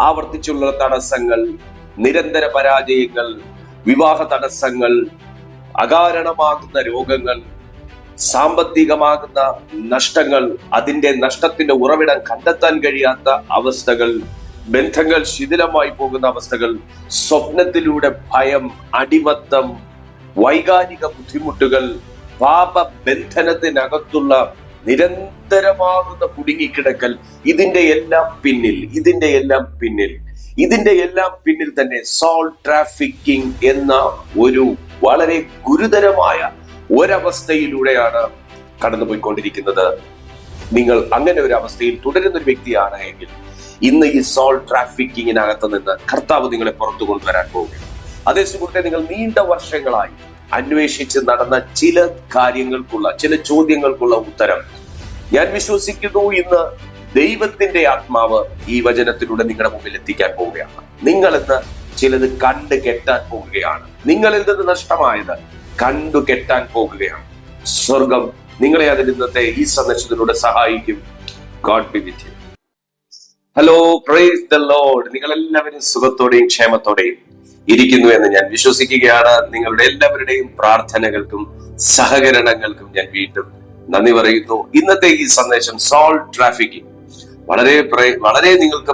ആവർത്തിച്ചുള്ള തടസ്സങ്ങൾ, നിരന്തര പരാജയങ്ങൾ, വിവാഹ തടസ്സങ്ങൾ, അകാരണമാകുന്ന രോഗങ്ങൾ, സാമ്പത്തികമാകുന്ന നഷ്ടങ്ങൾ, അതിന്റെ നഷ്ടത്തിന്റെ ഉറവിടം കണ്ടെത്താൻ കഴിയാത്ത അവസ്ഥകൾ, ബന്ധങ്ങൾ ശിഥിലമായി പോകുന്ന അവസ്ഥകൾ, സ്വപ്നത്തിലൂടെ ഭയം, അടിമത്തം, വൈകാരിക ബുദ്ധിമുട്ടുകൾ, പാപബന്ധനത്തിനകത്തുള്ള നിരന്തരമാകുന്ന കുടുങ്ങിക്കിടക്കൽ, ഇതിന്റെ എല്ലാം പിന്നിൽ തന്നെ സോൾ ട്രാഫിക്കിംഗ് എന്ന ഒരു വളരെ ഗുരുതരമായ ഒരവസ്ഥയിലൂടെയാണ് കടന്നുപോയിക്കൊണ്ടിരിക്കുന്നത്. നിങ്ങൾ അങ്ങനെ ഒരു അവസ്ഥയിൽ തുടരുന്ന ഒരു വ്യക്തിയാണ് എങ്കിൽ ഇന്ന് ഈ സോൾ ട്രാഫിക്കിങ്ങിനകത്ത് നിന്ന് കർത്താവ് നിങ്ങളെ പുറത്തു കൊണ്ടുവരാൻ പോവുകയാണ്. അതേ സുഹൃത്തെ, നിങ്ങൾ നീണ്ട വർഷങ്ങളായി അന്വേഷിച്ച് നടന്ന ചില കാര്യങ്ങൾക്കുള്ള, ചില ചോദ്യങ്ങൾക്കുള്ള ഉത്തരം ഞാൻ വിശ്വസിക്കുന്നു ഇന്ന് ദൈവത്തിന്റെ ആത്മാവ് ഈ വചനത്തിലൂടെ നിങ്ങളുടെ മുമ്പിൽ എത്തിക്കാൻ പോവുകയാണ്. നിങ്ങൾ ഇന്ന് ചിലത് കണ്ടു കെട്ടാൻ പോവുകയാണ്. നിങ്ങളിൽ നിന്ന് നഷ്ടമായത് കണ്ടു കെട്ടാൻ പോകുകയാണ്. സ്വർഗം നിങ്ങളെ അതിൽ ഇന്നത്തെ ഈ സന്ദേശത്തിലൂടെ സഹായിക്കും. God B with you. Hello, praise the Lord. നിങ്ങൾ എല്ലാവരും സുഖത്തോടെയും ക്ഷേമത്തോടെയും ഇരിക്കുന്നു എന്ന് ഞാൻ വിശ്വസിക്കുകയാണ്. നിങ്ങളുടെ എല്ലാവരുടെയും പ്രാർത്ഥനകൾക്കും സഹകരണങ്ങൾക്കും ഞാൻ വീണ്ടും നന്ദി പറയുന്നു. ഇന്നത്തെ ഈ സന്ദേശം സോൾ ട്രാഫിക്കിംഗ് വളരെ നിങ്ങൾക്ക്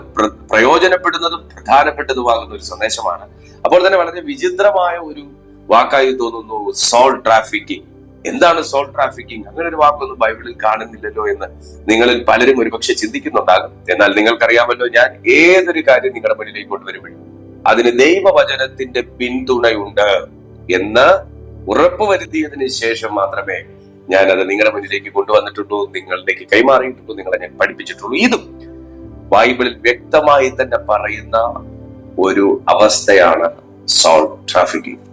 പ്രയോജനപ്പെടുന്നതും പ്രധാനപ്പെട്ടതുമാകുന്ന ഒരു സന്ദേശമാണ്. അപ്പോൾ തന്നെ വളരെ വിചിത്രമായ ഒരു വാക്കായി തോന്നുന്നു സോൾ ട്രാഫിക്കിംഗ്. എന്താണ് സോൾ ട്രാഫിക്കിംഗ്? അങ്ങനെ ഒരു വാക്കൊന്നും ബൈബിളിൽ കാണുന്നില്ലല്ലോ എന്ന് നിങ്ങളിൽ പലരും ഒരുപക്ഷെ ചിന്തിക്കുന്നുണ്ടാകും. എന്നാൽ നിങ്ങൾക്കറിയാമല്ലോ, ഞാൻ ഏതൊരു കാര്യം നിങ്ങളുടെ മുന്നിലേക്ക് കൊണ്ടുവരുമ്പോഴും അതിന് ദൈവവചനത്തിന്റെ പിന്തുണയുണ്ട് എന്ന് ഉറപ്പുവരുത്തിയതിനു ശേഷം മാത്രമേ ഞാനത് നിങ്ങളുടെ മുന്നിലേക്ക് കൊണ്ടുവന്നിട്ടുള്ളൂ, നിങ്ങളിലേക്ക് കൈമാറിയിട്ടുള്ളൂ, നിങ്ങളെ ഞാൻ പഠിപ്പിച്ചിട്ടുള്ളൂ. ഇതും ബൈബിളിൽ വ്യക്തമായി തന്നെ പറയുന്ന ഒരു അവസ്ഥയാണ് സോൾ ട്രാഫിക്കിംഗ്.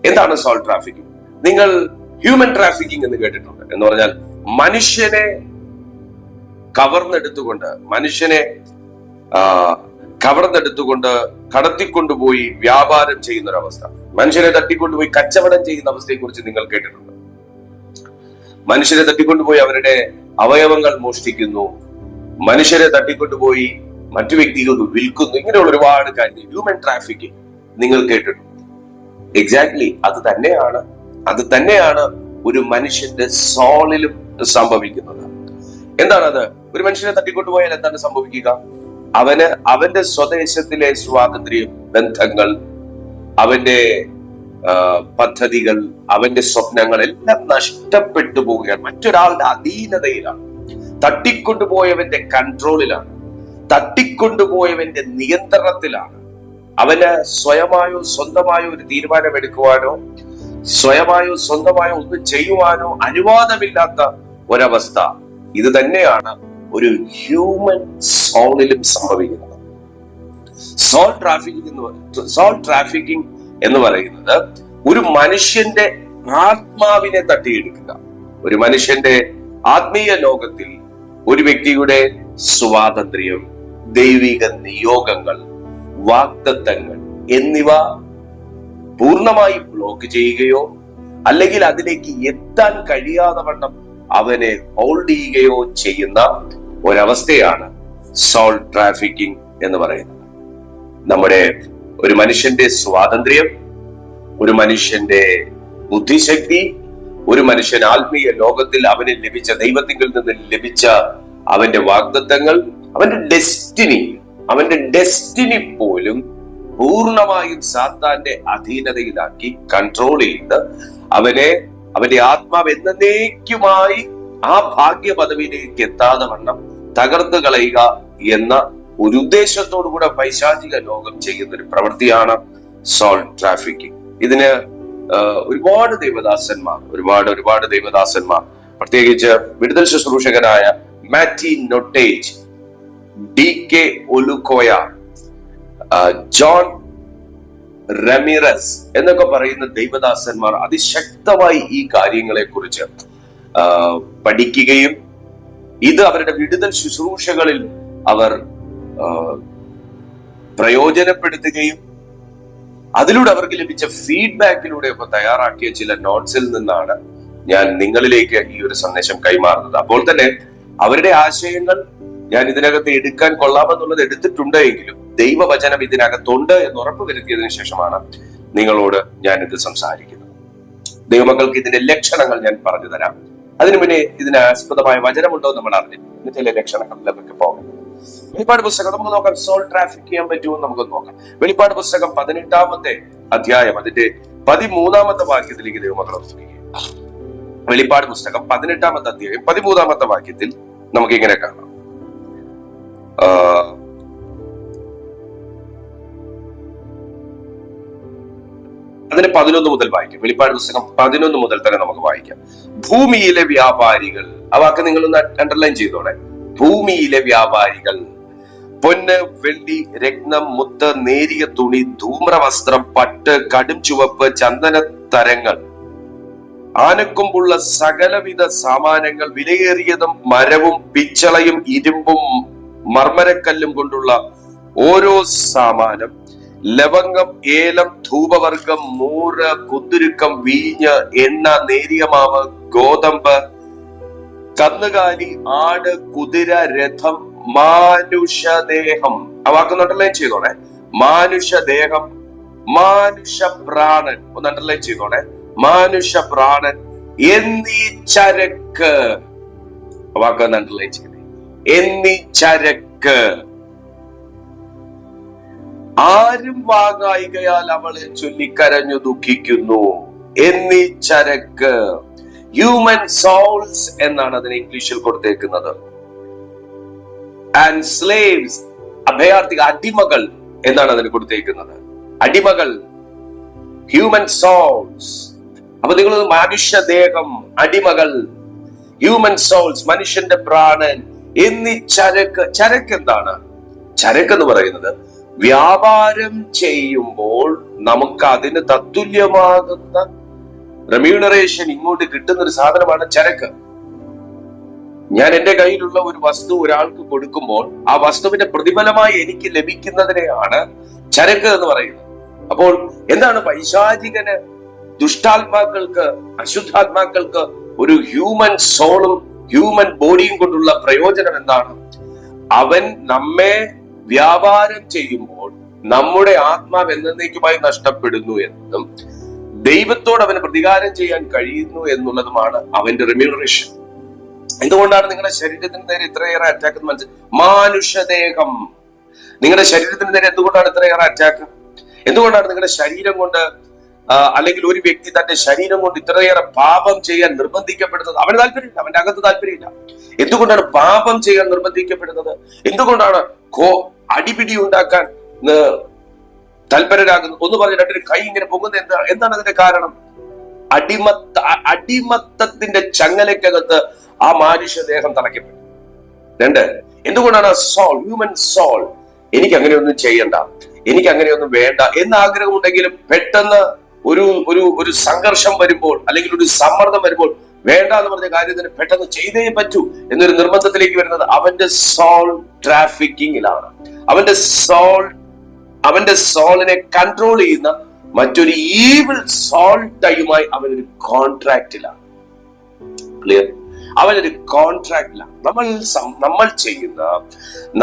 എന്താണ് സോൾ ട്രാഫിക്കിംഗ്? നിങ്ങൾ ഹ്യൂമൻ ട്രാഫിക്കിംഗ് എന്ന് കേട്ടിട്ടുണ്ട്. എന്ന് പറഞ്ഞാൽ മനുഷ്യനെ കവർന്നെടുത്തുകൊണ്ട് കടത്തിക്കൊണ്ടുപോയി വ്യാപാരം ചെയ്യുന്ന ഒരു അവസ്ഥ, മനുഷ്യനെ തട്ടിക്കൊണ്ടുപോയി കച്ചവടം ചെയ്യുന്ന അവസ്ഥയെ കുറിച്ച് നിങ്ങൾ കേട്ടിട്ടുണ്ട്. മനുഷ്യരെ തട്ടിക്കൊണ്ടുപോയി അവരുടെ അവയവങ്ങൾ മോഷ്ടിക്കുന്നു, മനുഷ്യരെ തട്ടിക്കൊണ്ടുപോയി മറ്റു വ്യക്തികൾക്ക് വിൽക്കുന്നു. ഇങ്ങനെയുള്ള ഒരുപാട് കാര്യങ്ങൾ ഹ്യൂമൻ ട്രാഫിക്കിംഗ് നിങ്ങൾ കേട്ടിട്ടുണ്ട്. എക്സാക്ട്ലി അത് തന്നെയാണ് ഒരു മനുഷ്യന്റെ സോളിലും സംഭവിക്കുന്നത്. എന്താണത്? ഒരു മനുഷ്യനെ തട്ടിക്കൊണ്ടുപോയാൽ എന്താണ് സംഭവിക്കുക? അവന്റെ സ്വദേശത്തിലെ സ്വാതന്ത്ര്യം, ബന്ധങ്ങൾ, അവന്റെ പദ്ധതികൾ, അവന്റെ സ്വപ്നങ്ങൾ എല്ലാം നഷ്ടപ്പെട്ടു പോവുകയാണ്. മറ്റൊരാളുടെ അധീനതയിലാണ്. തട്ടിക്കൊണ്ടുപോയവന്റെ കൺട്രോളിലാണ്, തട്ടിക്കൊണ്ടുപോയവന്റെ നിയന്ത്രണത്തിലാണ്. അവന് സ്വയമായോ സ്വന്തമായോ ഒരു തീരുമാനമെടുക്കുവാനോ സ്വയമായോ സ്വന്തമായോ ഒന്നും ചെയ്യുവാനോ അനുവാദമില്ലാത്ത ഒരവസ്ഥ. ഇത് തന്നെയാണ് ഒരു ഹ്യൂമൻ സോളിലും സംഭവിക്കുന്നത്. സോൾ ട്രാഫിക്കിംഗ് എന്ന് പറയുന്നത് ഒരു മനുഷ്യന്റെ ആത്മാവിനെ തട്ടിയെടുക്കുക, ഒരു മനുഷ്യന്റെ ആത്മീയ ലോകത്തിൽ ഒരു വ്യക്തിയുടെ സ്വാതന്ത്ര്യം, ദൈവിക നിയോഗങ്ങൾ, വാഗ്ദത്തങ്ങൾ എന്നിവ പൂർണ്ണമായി ബ്ലോക്ക് ചെയ്യുകയോ അല്ലെങ്കിൽ അതിലേക്ക് എത്താൻ കഴിയാതെ വണ്ണം അവനെ ഹോൾഡ് ചെയ്യുകയോ ചെയ്യുന്ന ഒരവസ്ഥയാണ് സോൾ ട്രാഫിക്കിംഗ് എന്ന് പറയുന്നത്. നമ്മുടെ ഒരു മനുഷ്യന്റെ സ്വാതന്ത്ര്യം, ഒരു മനുഷ്യന്റെ ബുദ്ധിശക്തി, ഒരു മനുഷ്യൻ ആത്മീയ ലോകത്തിൽ അവന് ലഭിച്ച, ദൈവത്തിൽ നിന്ന് ലഭിച്ച അവന്റെ വാഗ്ദത്തങ്ങൾ, അവന്റെ ഡെസ്റ്റിനി പോലും പൂർണ്ണമായും സാത്താന്റെ അധീനതയിലാക്കി കൺട്രോൾ ചെയ്ത് അവന്റെ ആത്മാവ് എന്നേക്കുമായി ആ ഭാഗ്യ പദവിയിലേക്ക് എത്താതെ വണ്ണം തകർത്ത് കളയുക എന്ന ഒരു ഉദ്ദേശത്തോടു കൂടെ പൈശാചിക ലോകം ചെയ്യുന്ന ഒരു പ്രവൃത്തിയാണ് സോൾ ട്രാഫിക്കിംഗ്. ഇതിന് ഒരുപാട് ദേവദാസന്മാർ പ്രത്യേകിച്ച് വിടുതൽ ശുശ്രൂഷകനായ മാറ്റി നൊട്ടേജ്, DK ഒലുക്കോയ, ജോൺ റമീറസ് എന്നൊക്കെ പറയുന്ന ദൈവദാസന്മാർ അതിശക്തമായി ഈ കാര്യങ്ങളെ കുറിച്ച് പഠിക്കുകയും ഇത് അവരുടെ വിടുതൽ ശുശ്രൂഷകളിൽ അവർ പ്രയോജനപ്പെടുത്തുകയും അതിലൂടെ അവർക്ക് ലഭിച്ച ഫീഡ്ബാക്കിലൂടെ ഒക്കെ തയ്യാറാക്കിയ ചില നോട്ട്സിൽ നിന്നാണ് ഞാൻ നിങ്ങളിലേക്ക് ഈ ഒരു സന്ദേശം കൈമാറുന്നത്. അപ്പോൾ തന്നെ അവരുടെ ആശയങ്ങൾ ഞാൻ ഇതിനകത്ത് എടുക്കാൻ കൊള്ളാമെന്നുള്ളത് എടുത്തിട്ടുണ്ട് എങ്കിലും ദൈവവചനം ഇതിനകത്തുണ്ട് എന്ന് ഉറപ്പ് വരുത്തിയതിനു ശേഷമാണ് നിങ്ങളോട് ഞാൻ ഇത് സംസാരിക്കുന്നത്. ദൈവമക്കൾക്ക് ഇതിന്റെ ലക്ഷണങ്ങൾ ഞാൻ പറഞ്ഞു തരാം. അതിനു മുന്നേ ഇതിന് ആസ്പദമായ വചനമുണ്ടോ നമ്മൾ അറിഞ്ഞില്ല. ചില ലക്ഷണങ്ങളിലേക്ക് പോകാം. വെളിപ്പാട് പുസ്തകം നമുക്ക് നോക്കാം. സോൾ ട്രാഫിക് ചെയ്യാൻ പറ്റുമോ നമുക്ക് നോക്കാം. വെളിപ്പാട് പുസ്തകം 18-ാമത്തെ അധ്യായം അതിന്റെ 13-ാമത്തെ വാക്യത്തിലേക്ക് ദൈവമക്കൾ ശ്രമിക്കുക. വെളിപ്പാട് പുസ്തകം 18-ാമത്തെ അധ്യായം 13-ാമത്തെ വാക്യത്തിൽ നമുക്ക് ഇങ്ങനെ കാണാം. അതിന് 11 മുതൽ വായിക്കാം. വെളിപ്പാട് പുസ്തകം 11 മുതൽ തന്നെ നമുക്ക് വായിക്കാം. ഭൂമിയിലെ വ്യാപാരികൾ, ആ വാക്ക് നിങ്ങളൊന്ന് അണ്ടർലൈൻ ചെയ്തോളെ. ഭൂമിയിലെ വ്യാപാരികൾ പൊന്ന്, വെള്ളി, രത്നം, മുത്ത്, നേരിയ തുണി, ധൂമ്രവസ്ത്രം, പട്ട്, കടും ചുവപ്പ്, ചന്ദന തരങ്ങൾ, ആനക്കൊമ്പുള്ള സകലവിധ സാമാനങ്ങൾ, വിലയേറിയതും മരവും പിച്ചളയും ഇരുമ്പും മർമരക്കല്ലും കൊണ്ടുള്ള ഓരോ സാമാനം, ലവംഗം, ഏലം, ധൂപവർഗം, മൂറ്, കുന്തുരുക്കം, വീഞ്ഞ്, എണ്ണ, നേരിയ മാവ്, ഗോതമ്പ്, കന്നുകാലി, ആട്, കുതിര, രഥം, മാനുഷദേഹം, ആ വാക്ക് അണ്ടർലൈൻ ചെയ്തോണേ. മാനുഷദേഹം, മാനുഷപ്രാണൻ, ഒന്ന് അണ്ടർലൈൻ ചെയ്തോണേ. മാനുഷപ്രാണൻ എന്നീ ചരക്ക്, ആ വാക്ക് ഒന്ന് അണ്ടർലൈൻ ചെയ്തേ. എന്നീ ചരക്ക് ആരും വാങ്ങായികയാൽ അവളെ ചൊല്ലിക്കരഞ്ഞു ദുഃഖിക്കുന്നു. എന്നീ ചരക്ക്, ഹ്യൂമൻ സോൾസ് എന്നാണ് അതിനെ ഇംഗ്ലീഷിൽ കൊടുത്തേക്കുന്നത്. ആൻഡ് സ്ലേവ്സ്, അഭയാർത്ഥികൾ, അടിമകൾ എന്നാണ് അതിന് കൊടുത്തേക്കുന്നത്. അടിമകൾ, ഹ്യൂമൻ സോൾസ്. അപ്പൊ നിങ്ങൾ മനുഷ്യദേഹം, അടിമകൾ, ഹ്യൂമൻ സോൾസ്, മനുഷ്യന്റെ പ്രാണൻ എന്നീ ചരക്ക്. ചരക്ക് എന്താണ്? ചരക്ക് എന്ന് പറയുന്നത് വ്യാപാരം ചെയ്യുമ്പോൾ നമുക്ക് അതിന് തത്തുല്യമാകുന്ന റെമ്യൂണറേഷൻ ഇങ്ങോട്ട് കിട്ടുന്ന ഒരു സാധനമാണ് ചരക്ക്. ഞാൻ എന്റെ കയ്യിലുള്ള ഒരു വസ്തു ഒരാൾക്ക് കൊടുക്കുമ്പോൾ ആ വസ്തുവിന്റെ പ്രതിഫലമായി എനിക്ക് ലഭിക്കുന്നതിനെയാണ് ചരക്ക് എന്ന് പറയുന്നത്. അപ്പോൾ എന്താണ് പൈശാചികന്, ദുഷ്ടാത്മാക്കൾക്ക്, അശുദ്ധാത്മാക്കൾക്ക് ഒരു ഹ്യൂമൻ സോളും ഹ്യൂമൻ ബോഡിയും കൊണ്ടുള്ള പ്രയോജനം എന്താണ്? അവൻ നമ്മെ വ്യാപാരം ചെയ്യുമ്പോൾ നമ്മുടെ ആത്മാവ് എന്നേക്കുമായി നഷ്ടപ്പെടുന്നു എന്നതും ദൈവത്തോട് അവന് പ്രതികാരം ചെയ്യാൻ കഴിയുന്നു എന്നുള്ളതുമാണ് അവന്റെ റെമ്യൂണറേഷൻ. എന്തുകൊണ്ടാണ് നിങ്ങളുടെ ശരീരത്തിന് നേരെ ഇത്രയേറെ അറ്റാക്ക് എന്ന് മനസ്സിലായി? മാനുഷദേഹം, നിങ്ങളുടെ ശരീരത്തിന് നേരെ എന്തുകൊണ്ടാണ് ഇത്രയേറെ അറ്റാക്ക്? എന്തുകൊണ്ടാണ് നിങ്ങളുടെ ശരീരം കൊണ്ട് അല്ലെങ്കിൽ ഒരു വ്യക്തി തന്റെ ശരീരം കൊണ്ട് ഇത്രയേറെ പാപം ചെയ്യാൻ നിർബന്ധിക്കപ്പെടുന്നത്? അവന് താല്പര്യമില്ല, അവന്റെ അകത്ത് താല്പര്യമില്ല. എന്തുകൊണ്ടാണ് പാപം ചെയ്യാൻ നിർബന്ധിക്കപ്പെടുന്നത്? എന്തുകൊണ്ടാണ് അടിപിടി ഉണ്ടാക്കാൻ തൽപരരാകുന്നത്? ഒന്ന് പറഞ്ഞ രണ്ടൊരു കൈ ഇങ്ങനെ പോകുന്നത് എന്താണ് അതിന്റെ കാരണം? അടിമത്തത്തിന്റെ ചങ്ങലക്കകത്ത് ആ മനുഷ്യദേഹം തളയ്ക്കപ്പെട്ടു. രണ്ട്, എന്തുകൊണ്ടാണ് സോൾ, ഹ്യൂമൻ സോൾ, എനിക്ക് അങ്ങനെയൊന്നും ചെയ്യണ്ട, എനിക്ക് അങ്ങനെയൊന്നും വേണ്ട എന്ന് ആഗ്രഹമുണ്ടെങ്കിലും പെട്ടെന്ന് ഒരു സംഘർഷം വരുമ്പോൾ അല്ലെങ്കിൽ ഒരു സമ്മർദ്ദം വരുമ്പോൾ വേണ്ട എന്ന് പറഞ്ഞ കാര്യത്തിന് പെട്ടെന്ന് ചെയ്തേ പറ്റൂ എന്നൊരു നിർബന്ധത്തിലേക്ക് വരുന്നത് അവന്റെ സോൾ ട്രാഫിക്കിങ്ങിലാണ്. അവന്റെ സോളിനെ കൺട്രോൾ ചെയ്യുന്ന മറ്റൊരു ഈവിൾ സോൾട്ടയുമായി അവനൊരു കോൺട്രാക്റ്റിലാണ്. ക്ലിയർ? അവനൊരു കോൺട്രാക്റ്റിലാണ്. നമ്മൾ ചെയ്യുന്ന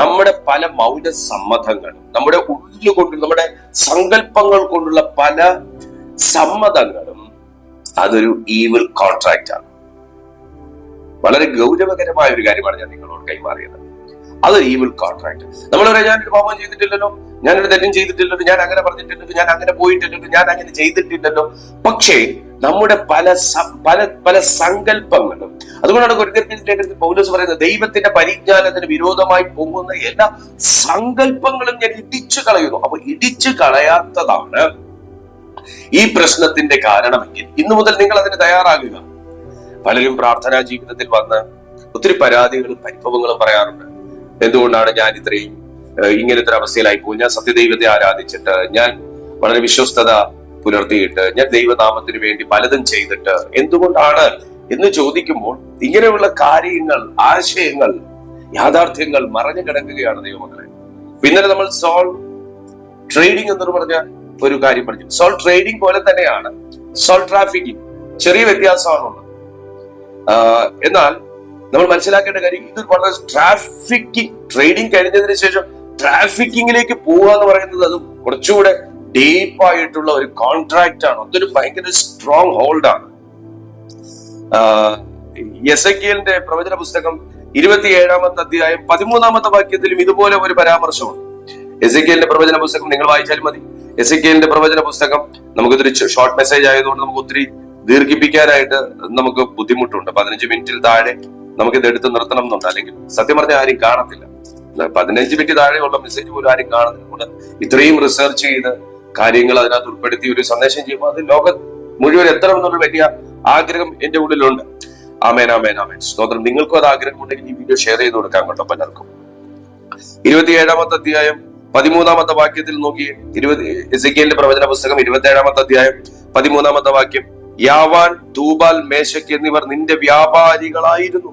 നമ്മുടെ പല മൗന സമ്മതങ്ങളും, നമ്മുടെ ഉള്ളുകൊണ്ട്, നമ്മുടെ സങ്കല്പങ്ങൾ കൊണ്ടുള്ള പല സമ്മതങ്ങളും അതൊരു ഈവിൾ കോൺട്രാക്റ്റ് ആണ്. വളരെ ഗൗരവകരമായ ഒരു കാര്യമാണ് ഞാൻ നിങ്ങളോട് കൈമാറിയത്. അതൊരു ഈവിൾ കോൺട്രാക്ട്. നമ്മൾ പറയാം, ഞാനൊരു പാപം ചെയ്തിട്ടില്ലല്ലോ, ഞാനൊരു തെറ്റും ചെയ്തിട്ടില്ലല്ലോ, ഞാൻ അങ്ങനെ പറഞ്ഞിട്ടില്ലല്ലോ, ഞാൻ അങ്ങനെ പോയിട്ടില്ലല്ലോ, ഞാൻ അങ്ങനെ ചെയ്തിട്ടില്ലല്ലോ. പക്ഷേ നമ്മുടെ പല സങ്കല്പങ്ങളും, അതുകൊണ്ടാണ് കൊരിന്ത്യർ പൗലോസ് പറയുന്നത്, ദൈവത്തിന്റെ പരിജ്ഞാനത്തിന് വിരോധമായി പോകുന്ന എല്ലാ സങ്കല്പങ്ങളും ഞാൻ ഇടിച്ചു കളയുന്നു. അപ്പൊ ഇടിച്ചു കളയാത്തതാണ് ഈ പ്രശ്നത്തിന്റെ കാരണമെങ്കിൽ ഇന്നു മുതൽ നിങ്ങൾ അതിന് തയ്യാറാകുക. പലരും പ്രാർത്ഥനാ ജീവിതത്തിൽ വന്ന് ഒത്തിരി പരാതികളും പരിഭവങ്ങളും പറയാറുണ്ട്. എന്തുകൊണ്ടാണ് ഞാൻ ഇത്രയും ഇങ്ങനത്തെ ഒരു അവസ്ഥയിലായി പോകും? ഞാൻ സത്യദൈവത്തെ ആരാധിച്ചിട്ട്, ഞാൻ വളരെ വിശ്വസ്തത പുലർത്തിയിട്ട്, ഞാൻ ദൈവനാമത്തിന് വേണ്ടി പലതും ചെയ്തിട്ട് എന്തുകൊണ്ടാണ് എന്ന് ചോദിക്കുമ്പോൾ ഇങ്ങനെയുള്ള കാര്യങ്ങൾ, ആശയങ്ങൾ, യാഥാർത്ഥ്യങ്ങൾ മറഞ്ഞു കിടക്കുകയാണ് ദൈവമക്കളെ. ഇന്നലെ നമ്മൾ സോൾ ട്രേഡിംഗ് എന്ന് പറഞ്ഞ ഒരു കാര്യം പഠിച്ചു. സോൾ ട്രേഡിംഗ് പോലെ തന്നെയാണ് സോൾ ട്രാഫിക്കിംഗ്. ചെറിയ വ്യത്യാസമാണുള്ളത്. എന്നാൽ നമ്മൾ മനസ്സിലാക്കേണ്ട കാര്യം, ഇത് വളരെ ട്രേഡിംഗ് കഴിഞ്ഞതിന് ശേഷം ട്രാഫിക്കിങ്ങിലേക്ക് പോവുക എന്ന് പറയുന്നത് അത് കുറച്ചുകൂടെ ഡീപ്പായിട്ടുള്ള ഒരു കോൺട്രാക്ട് ആണ്. അതൊരു ഭയങ്കര സ്ട്രോങ് ഹോൾഡാണ്. യെസെക്കിയേലിന്റെ പ്രവചന പുസ്തകം 27-ാമത്തെ അധ്യായം 13-ാമത്തെ വാക്യത്തിലും ഇതുപോലെ ഒരു പരാമർശമുണ്ട്. യെസെക്കിയേലിന്റെ പ്രവചന പുസ്തകം നിങ്ങൾ വായിച്ചാലും മതി. യെസെക്കിയേലിന്റെ പ്രവചന പുസ്തകം നമുക്കിതൊരു ഷോർട്ട് മെസ്സേജ് ആയതുകൊണ്ട് നമുക്ക് ഒത്തിരി ദീർഘിപ്പിക്കാനായിട്ട് നമുക്ക് ബുദ്ധിമുട്ടുണ്ട്. 15 മിനിറ്റിൽ താഴെ നമുക്കിത് എടുത്ത് നിർത്തണം എന്നുണ്ട്. അല്ലെങ്കിൽ സത്യം പറഞ്ഞാൽ ആരും കാണത്തില്ല. 15 മിനിറ്റ് താഴെയുള്ള മെസ്സേജ് പോലും ആരും കാണുന്നില്ല. ഇത്രയും റിസർച്ച് ചെയ്ത് കാര്യങ്ങൾ അതിനകത്ത് ഉൾപ്പെടുത്തി ഒരു സന്ദേശം ചെയ്യുമ്പോൾ അത് ലോകം മുഴുവൻ എത്തണം എന്നൊരു വലിയ ആഗ്രഹം എന്റെ ഉള്ളിലുണ്ട്. ആമേൻ, ആമേൻ, ആമേൻ. സ്തോത്രം. നിങ്ങൾക്കും അത് ആഗ്രഹം ഉണ്ടെങ്കിൽ ഈ വീഡിയോ ഷെയർ ചെയ്ത് കൊടുക്കാൻ കേട്ടോ പലർക്കും. 27-ാമത്തെ അധ്യായം 13-ാമത്തെ വാക്യത്തിൽ നോക്കിയേ. എസെക്കിയേലിന്റെ പ്രവചന പുസ്തകം 27-ാമത്തെ അധ്യായം 13-ാമത്തെ വാക്യം. യാവാൻ, തൂബാൽ, മേശക്ക് എന്നിവർ നിന്റെ വ്യാപാരികളായിരുന്നു.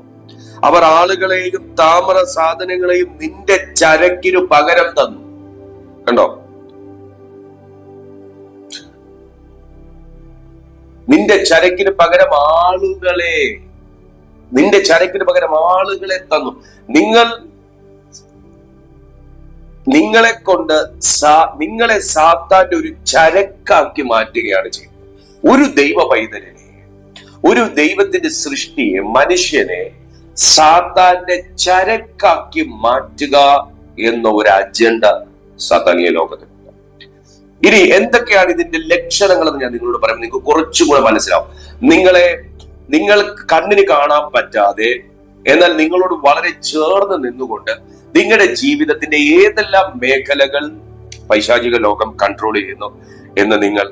അവർ ആളുകളെയും താമ്ര സാധനങ്ങളെയും നിന്റെ ചരക്കിനു പകരം തന്നു. കണ്ടോ? നിന്റെ ചരക്കിന് പകരം ആളുകളെ, നിന്റെ ചരക്കിന് പകരം ആളുകളെ തന്നു. നിങ്ങളെ സാത്താന്റെ ഒരു ചരക്കാക്കി മാറ്റുകയാണ് ചെയ്യുന്നത്. ഒരു ദൈവ പൈതലിനെ, ഒരു ദൈവത്തിന്റെ സൃഷ്ടിയെ, മനുഷ്യനെ സാത്താന്റെ ചരക്കാക്കി മാറ്റുക എന്ന ഒരു അജണ്ട സാത്താനിക ലോകത്തിലുണ്ട്. ഇനി എന്തൊക്കെയാണ് ഇതിന്റെ ലക്ഷണങ്ങൾ എന്ന് ഞാൻ നിങ്ങളോട് പറയുമ്പോൾ നിങ്ങൾക്ക് കുറച്ചുകൂടെ മനസ്സിലാവും. നിങ്ങൾക്ക് കണ്ണിന് കാണാൻ പറ്റാതെ എന്നാൽ നിങ്ങളോട് വളരെ ചേർന്ന് നിന്നുകൊണ്ട് നിങ്ങളുടെ ജീവിതത്തിന്റെ ഏതെല്ലാം മേഖലകൾ പൈശാചിക ലോകം കൺട്രോൾ ചെയ്യുന്നു എന്ന് നിങ്ങൾ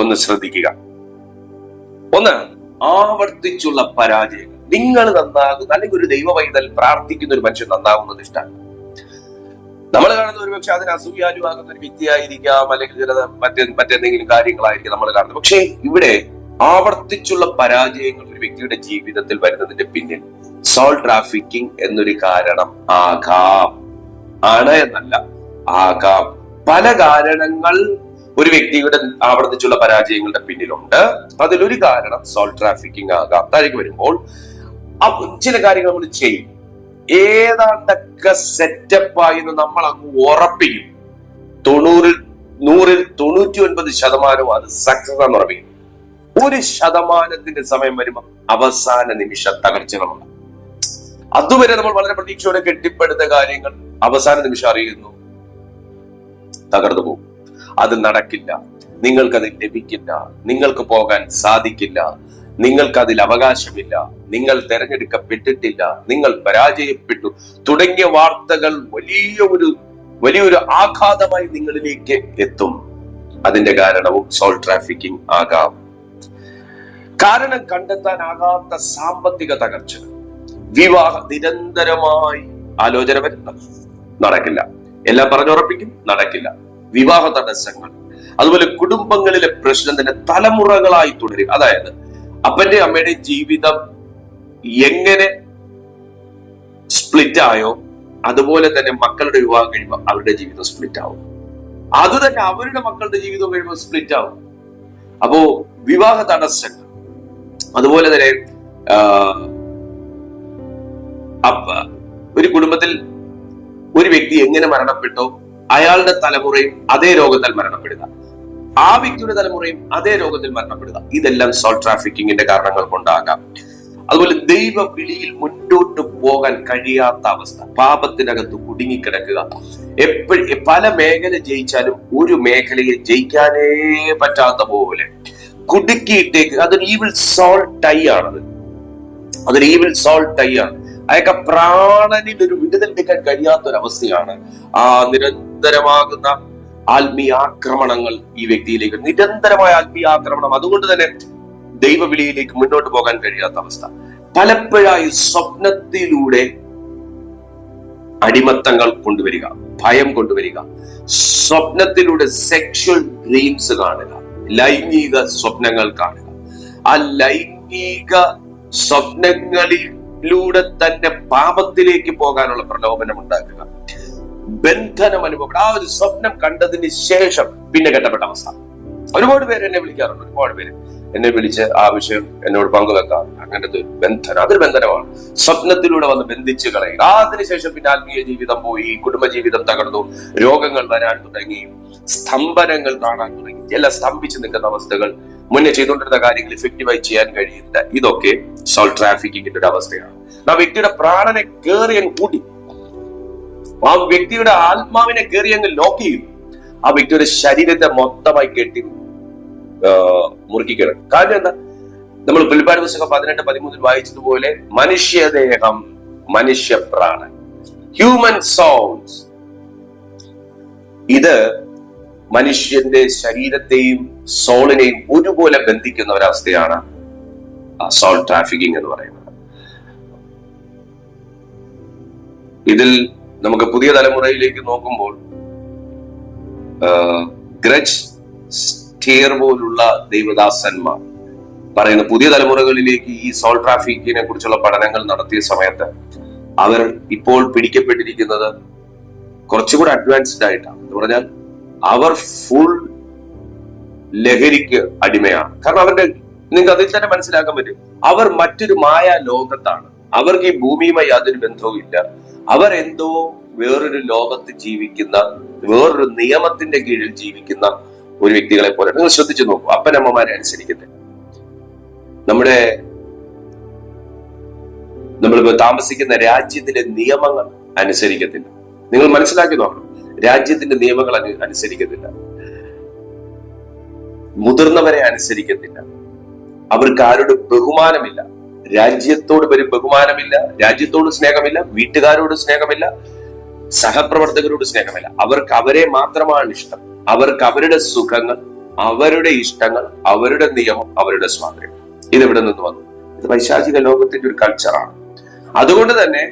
ഒന്ന് ശ്രദ്ധിക്കുക. ഒന്ന്, ആവർത്തിച്ചുള്ള പരാജയങ്ങൾ. നിങ്ങൾ നന്നാകുന്ന, അല്ലെങ്കിൽ ഒരു ദൈവ പൈതൽ പ്രാർത്ഥിക്കുന്ന ഒരു മനുഷ്യൻ നന്നാകുന്നത് ഇഷ്ടമാണ്. നമ്മൾ കാണുന്ന ഒരുപക്ഷെ അതിന് അസൂയാലുവാകുന്ന ഒരു വ്യക്തിയായിരിക്കാം, അല്ലെങ്കിൽ ചില മറ്റെന്തെങ്കിലും കാര്യങ്ങളായിരിക്കും നമ്മൾ കാണുന്നത്. പക്ഷേ ഇവിടെ ആവർത്തിച്ചുള്ള പരാജയങ്ങൾ ഒരു വ്യക്തിയുടെ ജീവിതത്തിൽ വരുന്നതിന്റെ പിന്നിൽ സോൾ ട്രാഫിക്കിംഗ് എന്നൊരു കാരണം ആകാം. ആണ് എന്നല്ല, ആകാം. പല കാരണങ്ങൾ ഒരു വ്യക്തിയുടെ ആവർത്തിച്ചുള്ള പരാജയങ്ങളുടെ പിന്നിലുണ്ട്. അതിലൊരു കാരണം സോൾ ട്രാഫിക്കിംഗ് ആകാം. താഴേക്ക് വരുമ്പോൾ ചില കാര്യങ്ങൾ നമ്മൾ ചെയ്യും, ഏതാണ്ടൊക്കെ സെറ്റപ്പായി നമ്മൾ അങ്ങ് ഉറപ്പിക്കും. 99% അത് സക്സസ് ആണെന്ന് ഉറപ്പിക്കും. 1% സമയം വരുമ്പോൾ അവസാന നിമിഷ തകർച്ചകളുണ്ട്. അതുവരെ നമ്മൾ വളരെ പ്രതീക്ഷയോടെ കെട്ടിപ്പടുത്ത കാര്യങ്ങൾ അവസാന നിമിഷം അറിയുന്നു, തകർന്നു പോകും. അത് നടക്കില്ല, നിങ്ങൾക്കത് ലഭിക്കില്ല, നിങ്ങൾക്ക് പോകാൻ സാധിക്കില്ല, നിങ്ങൾക്കതിൽ അവകാശമില്ല, നിങ്ങൾ തെരഞ്ഞെടുക്കപ്പെട്ടിട്ടില്ല, നിങ്ങൾ പരാജയപ്പെട്ടു തുടങ്ങിയ വാർത്തകൾ വലിയൊരു ആഘാതമായി നിങ്ങളിലേക്ക് എത്തും. അതിന്റെ കാരണവും സോൾ ട്രാഫിക്കിംഗ് ആകാം. കാരണം കണ്ടെത്താനാകാത്ത സാമ്പത്തിക തകർച്ച, വിവാഹം നിരന്തരമായി ആലോചന വരുന്നത് നടക്കില്ല, എല്ലാം പറഞ്ഞുറപ്പിക്കും, നടക്കില്ല. വിവാഹ തടസ്സങ്ങൾ, അതുപോലെ കുടുംബങ്ങളിലെ പ്രശ്നം തന്നെ തലമുറകളായി തുടരും. അതായത് അപ്പന്റെ അമ്മയുടെയും ജീവിതം എങ്ങനെ സ്പ്ലിറ്റ് ആയോ അതുപോലെ തന്നെ മക്കളുടെ വിവാഹം കഴിയുമ്പോൾ അവരുടെ ജീവിതം സ്പ്ലിറ്റ് ആവും. അത് തന്നെ അവരുടെ മക്കളുടെ ജീവിതം കഴിയുമ്പോൾ സ്പ്ലിറ്റ് ആവും. അപ്പോ വിവാഹ തടസ്സങ്ങൾ, അതുപോലെ തന്നെ ഒരു കുടുംബത്തിൽ ഒരു വ്യക്തി എങ്ങനെ മരണപ്പെട്ടോ അയാളുടെ തലമുറയും അതേ രോഗത്താൽ മരണപ്പെടുക, ആ വ്യക്തിയുടെ തലമുറയും അതേ രോഗത്തിൽ മരണപ്പെടുക. ഇതെല്ലാം സോൾ ട്രാഫിക്കിങ്ങിന്റെ കാരണങ്ങൾ കൊണ്ടാകാം. അതുപോലെ ദൈവ വിളിയിൽ മുന്നോട്ട് പോകാൻ കഴിയാത്ത അവസ്ഥ, പാപത്തിനകത്ത് കുടുങ്ങിക്കിടക്കുക. പല മേഖല ജയിച്ചാലും ഒരു മേഖലയെ ജയിക്കാനേ പറ്റാത്ത പോലെ കുടുക്കിയിട്ടേക്ക്. അതൊരു ഈവിൾ സോൾ ടൈ ആണത്. അതൊരു ഈവിൾ സോൾ ടൈ ആണ്. അയാൾക്ക് പ്രാണനിൽ ഒരു വിടുതൽ എടുക്കാൻ കഴിയാത്തൊരവസ്ഥയാണ്. ആ നിരന്തരമാകുന്ന ആത്മീയ ആക്രമണങ്ങൾ ഈ വ്യക്തിയിലേക്ക്, നിരന്തരമായ ആത്മീയ ആക്രമണം. അതുകൊണ്ട് തന്നെ ദൈവവിളിയിലേക്ക് മുന്നോട്ട് പോകാൻ കഴിയാത്ത അവസ്ഥ. പലപ്പോഴായി സ്വപ്നത്തിലൂടെ അടിമത്തങ്ങൾ കൊണ്ടുവരിക, ഭയം കൊണ്ടുവരിക, സ്വപ്നത്തിലൂടെ സെക്ഷൽ ഡ്രീംസ് കാണുക, ലൈംഗിക സ്വപ്നങ്ങൾ കാണുക. ആ ലൈംഗിക സ്വപ്നങ്ങളിലൂടെ തന്നെ പാപത്തിലേക്ക് പോകാനുള്ള പ്രലോഭനം ഉണ്ടാക്കുക, ബന്ധനം അനുഭവപ്പെടുക. ആ ഒരു സ്വപ്നം കണ്ടതിന് ശേഷം പിന്നെ കെട്ടപ്പെട്ട അവസ്ഥ, ഒരുപാട് പേര് എന്നെ വിളിക്കാറുണ്ട്, ഒരുപാട് പേര് എന്നെ വിളിച്ച് ആ വിഷയം എന്നോട് പങ്കുവെക്കാം. അങ്ങനത്തെ ഒരു ബന്ധനം, അതൊരു ബന്ധനമാണ്. സ്വപ്നത്തിലൂടെ വന്ന് ബന്ധിച്ചു കളയുക. അതിനുശേഷം പിന്നെ ആത്മീയ ജീവിതം പോയി, കുടുംബജീവിതം തകർന്നു, രോഗങ്ങൾ വരാൻ തുടങ്ങി, സ്തംഭനങ്ങൾ കാണാൻ തുടങ്ങി, എല്ലാം സ്തംഭിച്ചു നിൽക്കുന്ന അവസ്ഥകൾ, മുന്നേ ചെയ്തുകൊണ്ടിരുന്ന കാര്യങ്ങൾ ഇഫക്റ്റീവായി ചെയ്യാൻ കഴിയുന്നില്ല. ഇതൊക്കെ സോൾ ട്രാഫിക്കിങ്ങിന്റെ ഒരു അവസ്ഥയാണ്. ആ വ്യക്തിയുടെ പ്രാണനെ കയറി അങ്ങ് കൂട്ടി, ആ വ്യക്തിയുടെ ആത്മാവിനെ കയറി അങ്ങ് ലോക്ക് ചെയ്യും, ആ വ്യക്തിയുടെ ശരീരത്തെ മൊത്തമായി കെട്ടി മുറുക്കിക്കിടക്കും. കാരണം എന്താ? നമ്മൾ വെളിപ്പാട് പുസ്തകം 18-13 വായിച്ചതുപോലെ മനുഷ്യദേഹം, മനുഷ്യപ്രാണൻ, ഹ്യൂമൻ സോൾസ്, ഇത് മനുഷ്യന്റെ ശരീരത്തെയും സോളിനെയും ഒരുപോലെ ബന്ധിക്കുന്ന ഒരവസ്ഥയാണ് സോൾ ട്രാഫിക്കിംഗ് എന്ന് പറയുന്നത്. ഇതിൽ നമുക്ക് പുതിയ തലമുറയിലേക്ക് നോക്കുമ്പോൾ ഗ്രച്ച് സ്റ്റീർ പോലുള്ള ദൈവദാസന്മാർ പറയുന്ന പുതിയ തലമുറകളിലേക്ക് ഈ സോൾ ട്രാഫിക്കിനെ കുറിച്ചുള്ള പഠനങ്ങൾ നടത്തിയ സമയത്ത് അവർ ഇപ്പോൾ പിടിക്കപ്പെട്ടിരിക്കുന്നത് കുറച്ചുകൂടെ അഡ്വാൻസ്ഡ് ആയിട്ടാണ്. എന്ന് പറഞ്ഞാൽ അവർ ഫുൾ ലഹരിക്ക് അടിമയാണ്. കാരണം അവരുടെ, നിങ്ങൾക്ക് അതിൽ തന്നെ മനസ്സിലാക്കാൻ പറ്റും, അവർ മറ്റൊരു മായ ലോകത്താണ്. അവർക്ക് ഈ ഭൂമിയുമായി യാതൊരു ബന്ധവും ഇല്ല. അവർ എന്തോ വേറൊരു ലോകത്ത് ജീവിക്കുന്ന, വേറൊരു നിയമത്തിന്റെ കീഴിൽ ജീവിക്കുന്ന ഒരു വ്യക്തികളെ പോലെ. നിങ്ങൾ ശ്രദ്ധിച്ചു നോക്കൂ, അപ്പനമ്മമാരെ അനുസരിക്കട്ടെ, നമ്മളിപ്പോ താമസിക്കുന്ന രാജ്യത്തിലെ നിയമങ്ങൾ അനുസരിക്കത്തില്ല. നിങ്ങൾ മനസ്സിലാക്കി നോക്കണം, രാജ്യത്തിന്റെ നിയമങ്ങൾ അനുസരിക്കത്തില്ല, മുതിർന്നവരെ അനുസരിക്കത്തില്ല, അവർക്ക് ആരോട് ബഹുമാനമില്ല, രാജ്യത്തോട് ഒരു ബഹുമാനമില്ല, രാജ്യത്തോട് സ്നേഹമില്ല, വീട്ടുകാരോട് സ്നേഹമില്ല, സഹപ്രവർത്തകരോട് സ്നേഹമില്ല. അവർക്ക് അവരെ മാത്രമാണ് ഇഷ്ടം. അവർക്ക് അവരുടെ സുഖങ്ങൾ, അവരുടെ ഇഷ്ടങ്ങൾ, അവരുടെ നിയമം, അവരുടെ സ്വാതന്ത്ര്യം. ഇതെവിടെ നിന്ന് വന്നു? ഇത് പൈശാചിക ലോകത്തിന്റെ ഒരു കൾച്ചറാണ്. അതുകൊണ്ട് തന്നെ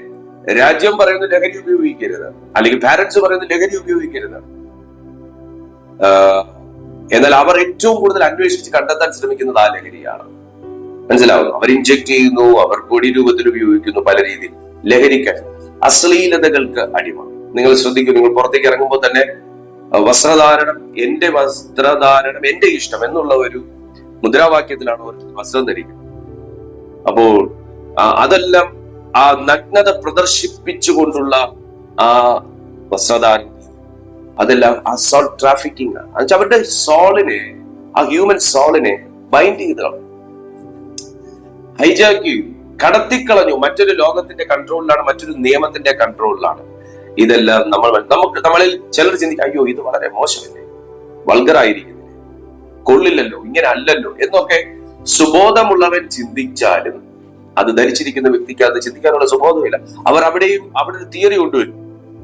രാജ്യം പറയുന്ന ലഹരി ഉപയോഗിക്കരുത്, അല്ലെങ്കിൽ പാരന്റ്സ് പറയുന്ന ലഹരി ഉപയോഗിക്കരുത്. എന്നാൽ അവർ ഏറ്റവും കൂടുതൽ അന്വേഷിച്ച് കണ്ടെത്താൻ ശ്രമിക്കുന്നത് ആ ലഹരിയാണ്. മനസ്സിലാവുന്നു? അവർ ഇൻജെക്ട് ചെയ്യുന്നു, അവർ പൊടി രൂപത്തിൽ ഉപയോഗിക്കുന്നു, പല രീതിയിൽ ലഹരിക്ക്, അശ്ലീലതകൾക്ക് അടിമ. നിങ്ങൾ ശ്രദ്ധിക്കൂ, നിങ്ങൾ പുറത്തേക്ക് ഇറങ്ങുമ്പോൾ തന്നെ വസ്ത്രധാരണം, എന്റെ വസ്ത്രധാരണം എന്റെ ഇഷ്ടം എന്നുള്ള ഒരു മുദ്രാവാക്യത്തിലാണ് അവർ വസ്ത്രം ധരിക്കുന്നത്. അപ്പോൾ അതെല്ലാം ആ നഗ്നത പ്രദർശിപ്പിച്ചുകൊണ്ടുള്ള ആ വസ്ത്രധാരണം, അതെല്ലാം ആ സോൾ ട്രാഫിക്കിംഗ് ആണ്. എന്നുവെച്ചാൽ അവരുടെ സോളിനെ, ആ ഹ്യൂമൻ സോളിനെ ബൈൻഡ് ചെയ്തതാണ്, ഹൈജാക്ക് ചെയ്യും, കടത്തിക്കളഞ്ഞു. മറ്റൊരു ലോകത്തിന്റെ കൺട്രോളിലാണ്, മറ്റൊരു നിയമത്തിന്റെ കൺട്രോളിലാണ്. ഇതെല്ലാം നമ്മളിൽ ചിലർ ചിന്തിക്കും, അയ്യോ ഇത് വളരെ മോശമല്ലേ, വൾഗറായിരിക്കുന്നില്ലേ, കൊള്ളില്ലല്ലോ, ഇങ്ങനെ അല്ലല്ലോ എന്നൊക്കെ സുബോധമുള്ളവൻ ചിന്തിച്ചാലും അത് ധരിച്ചിരിക്കുന്ന വ്യക്തിക്ക് അത് ചിന്തിക്കാനുള്ള സുബോധമില്ല. അവർ അവിടെ ഒരു തിയറി കൊണ്ടുവരും.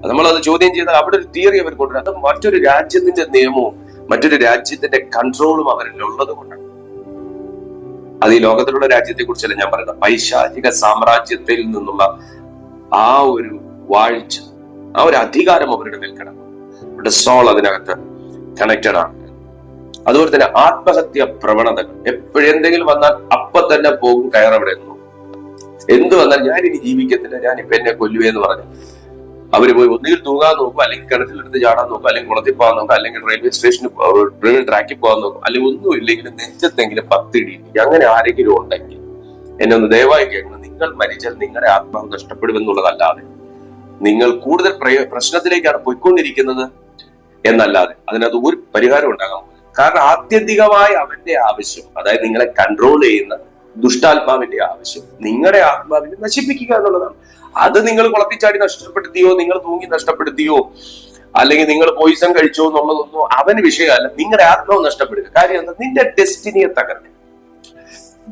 നമ്മളത് ചോദ്യം ചെയ്താൽ അവിടെ ഒരു തിയറി അവർ കൊണ്ടുവരും. അത് മറ്റൊരു രാജ്യത്തിന്റെ നിയമവും മറ്റൊരു രാജ്യത്തിന്റെ കൺട്രോളും അവരിൽ ഉള്ളത് കൊണ്ടാണ്. അത് ഈ ലോകത്തിലുള്ള രാജ്യത്തെ കുറിച്ചല്ല ഞാൻ പറയുന്നത്, പൈശാചിക സാമ്രാജ്യത്തിൽ നിന്നുള്ള ആ ഒരു വാഴ്ച, ആ ഒരു അധികാരം അവരുടെ മേൽ കിടക്കും. അവരുടെ സോൾ അതിനകത്ത് കണക്റ്റഡ് ആണ്. അതുപോലെ തന്നെ ആത്മഹത്യ പ്രവണതകൾ, എപ്പോഴെന്തെങ്കിലും വന്നാൽ അപ്പൊ തന്നെ പോകും, കയറവിടെ നിന്നു. എന്ത് വന്നാൽ ഞാൻ ഇനി ജീവിക്കത്തില്ല, ഞാൻ ഇപ്പൊ എന്നെ കൊല്ലുവെന്ന് പറഞ്ഞു അവര് പോയി ഒന്നുകിൽ തൂങ്ങാൻ നോക്കും, അല്ലെങ്കിൽ കിണറ്റിലെടുത്ത് ചാടാൻ നോക്കും, അല്ലെങ്കിൽ കുളത്തിൽ പോകാൻ നോക്കും, അല്ലെങ്കിൽ റെയിൽവേ സ്റ്റേഷനിൽ റെയിൽവേ ട്രാക്കിൽ പോകാൻ നോക്കും, അല്ലെങ്കിൽ ഒന്നും ഇല്ലെങ്കിലും നെഞ്ചത്തെങ്കിലും 10 ഇടി. അങ്ങനെ ആരെങ്കിലും ഉണ്ടെങ്കിൽ എന്നെ ഒന്ന് ദയവായി കേൾക്കണം. നിങ്ങൾ മരിച്ചാൽ നിങ്ങളുടെ ആത്മാവ് നഷ്ടപ്പെടുമെന്നുള്ളതല്ലാതെ നിങ്ങൾ കൂടുതൽ പ്രശ്നത്തിലേക്കാണ് പോയിക്കൊണ്ടിരിക്കുന്നത് എന്നല്ലാതെ അതിനകത്ത് ഒരു പരിഹാരം ഉണ്ടാകാൻ. കാരണം ആത്യന്തികമായ അവന്റെ ആവശ്യം, അതായത് നിങ്ങളെ കൺട്രോൾ ചെയ്യുന്ന ദുഷ്ടാത്മാവിന്റെ ആവശ്യം നിങ്ങളുടെ ആത്മാവിനെ നശിപ്പിക്കുക എന്നുള്ളതാണ്. അത് നിങ്ങൾ കുളപ്പിച്ചാടി നഷ്ടപ്പെടുത്തിയോ, നിങ്ങൾ തൂങ്ങി നഷ്ടപ്പെടുത്തിയോ, അല്ലെങ്കിൽ നിങ്ങൾ പോയിസൺ കഴിച്ചോ എന്നുള്ളതൊന്നും അവന് വിഷയമല്ല. നിങ്ങളുടെ ആത്മാവ് നഷ്ടപ്പെടുക. കാര്യം എന്താ? നിന്റെ ഡെസ്റ്റിനിയെ തകർക്കുക,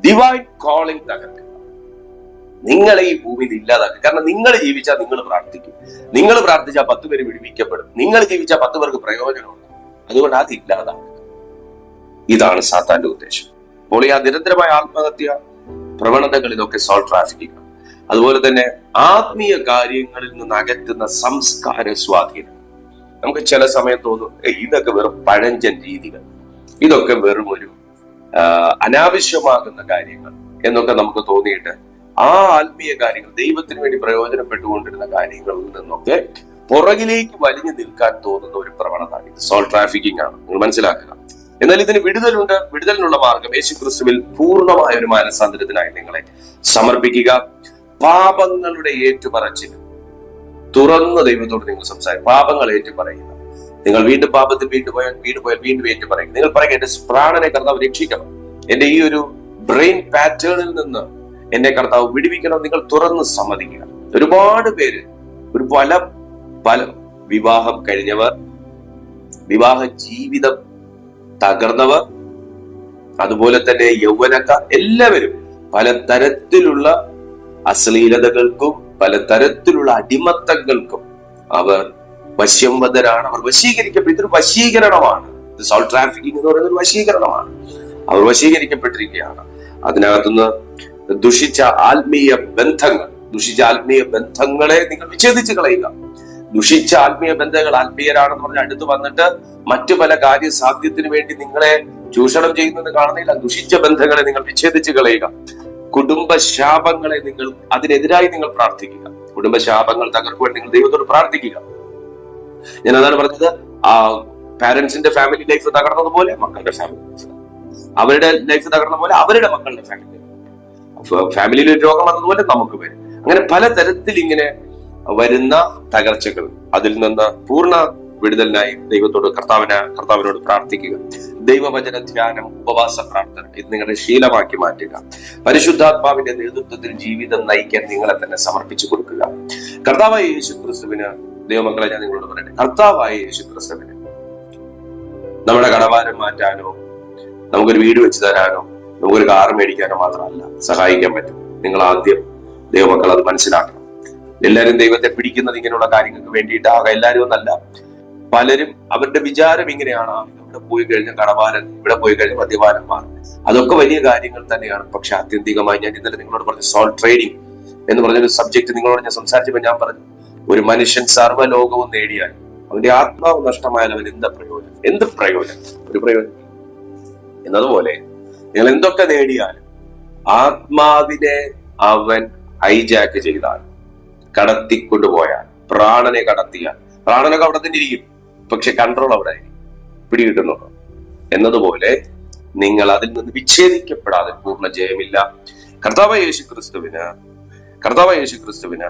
ഡിവൈൻ കോളിംഗ് തകർക്കുക, നിങ്ങളെ ഈ ഭൂമിയിൽ ഇല്ലാതാക്കുക. കാരണം നിങ്ങൾ ജീവിച്ചാൽ നിങ്ങൾ പ്രാർത്ഥിക്കും, നിങ്ങൾ പ്രാർത്ഥിച്ചാൽ 10 പേര് വിടുവിക്കപ്പെടും, നിങ്ങൾ ജീവിച്ചാൽ 10 പേർക്ക് പ്രയോജനമുണ്ട്. അതുകൊണ്ട് അത് ഇല്ലാതാക്കുക. ഇതാണ് സാത്താന്റെ ഉദ്ദേശം. അപ്പോൾ ഈ നിരന്തരമായ ആത്മഹത്യ പ്രവണതകൾ, ഇതൊക്കെ സോൾ ട്രാഫിക്കിംഗ്. അതുപോലെ തന്നെ ആത്മീയ കാര്യങ്ങളിൽ നിന്ന് അകറ്റുന്ന സംസ്കാര സ്വാധീനം. നമുക്ക് ചില സമയം തോന്നും ഇതൊക്കെ വെറും പഴഞ്ചൻ രീതികൾ, ഇതൊക്കെ വെറും ഒരു അനാവശ്യമാകുന്ന കാര്യങ്ങൾ എന്നൊക്കെ നമുക്ക് തോന്നിയിട്ട് ആ ആത്മീയ കാര്യങ്ങൾ, ദൈവത്തിന് വേണ്ടി പ്രയോജനപ്പെട്ടുകൊണ്ടിരുന്ന കാര്യങ്ങളിൽ നിന്നൊക്കെ പുറകിലേക്ക് വലിഞ്ഞു നിൽക്കാൻ തോന്നുന്ന ഒരു പ്രവണത, ഇത് സോൾ ട്രാഫിക്കിംഗ് ആണ്. നിങ്ങൾ മനസ്സിലാക്കുക. എന്നാൽ ഇതിന് വിടുതലുണ്ട്. വിടുതലിനുള്ള മാർഗം യേശുക്രിസ്തുവിൽ പൂർണ്ണമായ ഒരു മാനസാന്തരത്തിനായി നിങ്ങളെ സമർപ്പിക്കുക. പാപങ്ങളുടെ ഏറ്റുപറച്ചിൽ തുറന്ന് ദൈവത്തോട് നിങ്ങൾ സംസാരിക്കും. പാപങ്ങൾ ഏറ്റുപറയുക. നിങ്ങൾ വീണ്ടും പാപത്തിൽ വീണ്ടും ഏറ്റുപറയുക. നിങ്ങൾ പറയുക, എന്റെ പ്രാണനെ കർത്താവ് രക്ഷിക്കണം, എന്റെ ഈ ഒരു ബ്രെയിൻ പാറ്റേണിൽ നിന്ന് എന്നെ കർത്താവ് വിടുവിക്കണം. നിങ്ങൾ തുറന്ന് സമ്മതിക്കുക. ഒരുപാട് പേര് പല വിവാഹം കഴിഞ്ഞവർ, വിവാഹ ജീവിതം തകർന്നവർ, അതുപോലെ തന്നെ യൗവനക്കാർ, എല്ലാവരും പലതരത്തിലുള്ള അശ്ലീലതകൾക്കും പലതരത്തിലുള്ള അടിമത്തങ്ങൾക്കും അവർ വശ്യംവദരാണ്. അവർ വശീകരിക്കപ്പെട്ട ഇതൊരു വശീകരണമാണ്. സോൾ ട്രാഫിക്കിംഗ് എന്ന് പറയുന്നത് ഒരു വശീകരണമാണ്. അവർ വശീകരിക്കപ്പെട്ടിരിക്കുകയാണ്. അതിനകത്തുനിന്ന് ദുഷിച്ച ആത്മീയ ബന്ധങ്ങളെ നിങ്ങൾ വിച്ഛേദിച്ച് കളയുക. ദുഷിച്ച ആത്മീയ ബന്ധങ്ങൾ, ആത്മീയരാണെന്ന് പറഞ്ഞ് അടുത്ത് വന്നിട്ട് മറ്റു പല കാര്യസാധ്യത്തിന് വേണ്ടി നിങ്ങളെ ചൂഷണം ചെയ്യുന്നത് കാണുന്നില്ല. ദുഷിച്ച ബന്ധങ്ങളെ നിങ്ങൾ വിച്ഛേദിച്ച് കളയുക. കുടുംബശാപങ്ങളെ അതിനെതിരായി നിങ്ങൾ പ്രാർത്ഥിക്കുക. കുടുംബശാപങ്ങൾ തകർക്കുവാൻ നിങ്ങൾ ദൈവത്തോട് പ്രാർത്ഥിക്കുക. ഞാൻ അതാണ് പറഞ്ഞത്, ആ പാരന്റ്സിന്റെ ഫാമിലി ലൈഫ് തകർന്നതുപോലെ മക്കളുടെ ഫാമിലി ലൈഫ്, അവരുടെ ലൈഫ് തകർന്ന പോലെ അവരുടെ മക്കളുടെ ഫാമിലിയിൽ ഒരു രോഗം വന്നതുപോലെ നമുക്ക് വരും. അങ്ങനെ പലതരത്തിൽ ഇങ്ങനെ വരുന്ന തകർച്ചകൾ, അതിൽ നിന്ന് പൂർണ്ണ വിടുതലിനായി കർത്താവിനോട് പ്രാർത്ഥിക്കുക. ദൈവവചന ധ്യാനം, ഉപവാസ പ്രാർത്ഥന ഇത് നിങ്ങളുടെ ശീലമാക്കി മാറ്റുക. പരിശുദ്ധാത്മാവിന്റെ നേതൃത്വത്തിൽ ജീവിതം നയിക്കാൻ നിങ്ങളെ തന്നെ സമർപ്പിച്ചു കൊടുക്കുക. കർത്താവായ യേശുക്രിസ്തുവിന്, ദൈവമക്കളെ ഞാൻ നിങ്ങളോട് പറയട്ടെ, കർത്താവായ യേശുക്രിസ്തുവിന് നമ്മുടെ കടഭാരം മാറ്റാനോ നമുക്കൊരു വീട് വെച്ച് തരാനോ നമുക്കൊരു കാർ മേടിക്കാനോ മാത്രമല്ല സഹായിക്കാൻ പറ്റും. നിങ്ങൾ ആദ്യം ദൈവമക്കൾ അത് മനസ്സിലാക്കണം. എല്ലാവരും ദൈവത്തെ പിടിക്കുന്നത് ഇങ്ങനെയുള്ള കാര്യങ്ങൾക്ക് വേണ്ടിയിട്ടാകാം. എല്ലാവരും ഒന്നല്ല. പലരും അവരുടെ വിചാരം ഇങ്ങനെയാണ്, ഇവിടെ പോയി കഴിഞ്ഞാൽ കടഭാരം, ഇവിടെ പോയി കഴിഞ്ഞാൽ മദ്യപാനം മാറും. അതൊക്കെ വലിയ കാര്യങ്ങൾ തന്നെയാണ്. പക്ഷെ ആത്യന്തികമായി ഞാൻ ഇന്നലെ നിങ്ങളോട് പറഞ്ഞു, സോൾ ട്രേഡിംഗ് എന്ന് പറഞ്ഞൊരു സബ്ജക്ട് നിങ്ങളോട് ഞാൻ സംസാരിച്ചപ്പോൾ ഞാൻ പറഞ്ഞു, ഒരു മനുഷ്യൻ സർവ്വലോകവും നേടിയാൽ അവന്റെ ആത്മാവ് നഷ്ടമായാൽ അവൻ എന്ത് പ്രയോജനം? ഒരു പ്രയോജനം. എന്നതുപോലെ നിങ്ങൾ എന്തൊക്കെ നേടിയാലും ആത്മാവിനെ അവൻ ഹൈജാക്ക് ചെയ്താൽ, കടത്തിക്കൊണ്ടുപോയാൽ, പ്രാണനെ കടത്തിയാൽ, പ്രാണനൊക്കെ അവിടെ തന്നെ ഇരിക്കും, പക്ഷെ കൺട്രോൾ അവിടെ പിടികിട്ടുന്നുണ്ടോ? എന്നതുപോലെ നിങ്ങൾ അതിൽ നിന്ന് വിച്ഛേദിക്കപ്പെടാതെ പൂർണ്ണ ജയമില്ല. കർത്താവായ യേശുക്രിസ്തുവിന്